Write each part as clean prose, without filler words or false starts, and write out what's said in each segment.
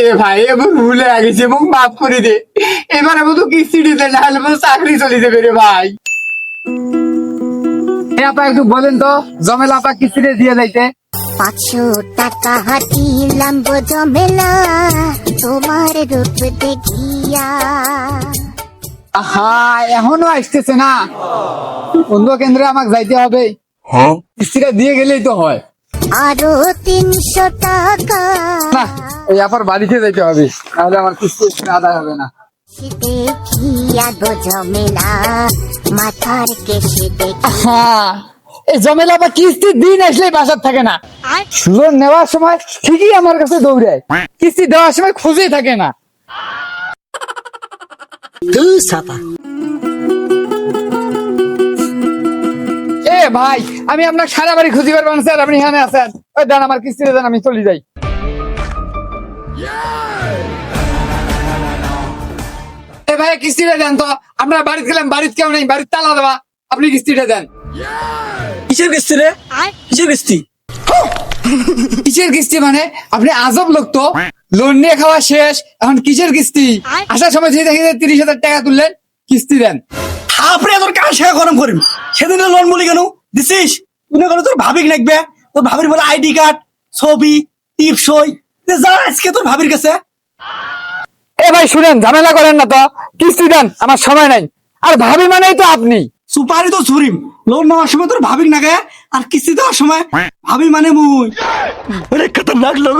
এ ভাই এবার ভুলে গেছি এবং মাফ করে দে। এবার মতো কিস্তি দিতে না হলে মতো চাকরি চলে যাবে রে ভাই। আপা একটু বলেন তো জমেলা আপা কিস্তিতে দিয়ে যাইতে। 500 টাকা হাতিলাম গো জমেলা তোমার রূপ দেখিয়া। আহা এখনো আসতেছে না, অন্য কেন্দ্রে আমাকে যাইতে হবে। কিস্তিটা দিয়ে গেলেই তো হয়। আরো 300 টাকা না এই আপার বাড়িতে যাইতে হবে, তাহলে আমার কিস্তি আদায় হবে না। দেখিয়া গো জমেলা মাথার কেশে দেখি। হ্যাঁ এই জমেলা বা কিস্তির দিন আসলে বাসার থাকে না, লোন নেওয়ার সময় ঠিকই আমার কাছে দৌড়ায়, কিস্তি দেওয়ার সময় খুঁজেই থাকে না। এ ভাই আমি আপনার সারা বাড়ি খুঁজি পারবো না স্যার, আপনি এখানে আছেন, ওই দেন আমার কিস্তিতে দেন, আমি চলে যাই। এ ভাই কিস্তিটা দেন তো, আপনার বাড়িতে গেলাম, বাড়িতে কেউ নেই, বাড়ির তালা দেওয়া, আপনি কিস্তিটা দেন। কিসের কিস্তি রে? কিসের কিস্তি? কিসের কিস্তি মানে? আপনি আজব লোক তো, লোন নিয়ে খাওয়া শেষ, এখন কিসের কিস্তি? আসার সময় যে দেখি 30,000 টাকা তুললেন, কিস্তি দেন। আপনি তোর কার শেখা গরম করিম সেদিন লোন বলি কেন দিছিস? তুই না তোর ভাবিক লাগবে, তোর ভাবির বলে আইডি কার্ড, ছবি, টিপসই, যা আজকে তোর ভাবির কাছে। এ ভাই শুনেন, ঝামেলা করেন না তো, কিস্তি দেন, আমার সময় নাই। আর ভাবি মানেই তো আপনি। সুপারি তো ছুরিম, লোন নেওয়ার সময় তোর ভাবিক নাগে, আর কিস্তি দেওয়ার সময় ভাবি মানে মুই। অনেক খতরনাক লোক।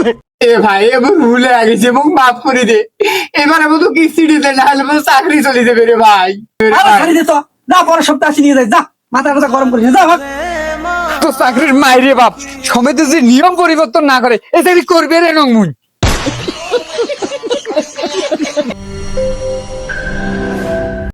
এ ভাই এবার ভুলে গেছি এবং মাফ করে দে। এবার মতো কিস্তি দিতে না হলে মতো চাকরি চলে যাবে রে ভাই। ছাড়ি দে তো, যা পরের সপ্তাহে আসি নিয়ে যাই, যা মাথা কথা গরম করিস যা ভাগ। তো চাকরির মাইরে বাপ, সমিতি যদি নিয়ম পরিবর্তন না করে এ চাকরি করবে রে নংমুই।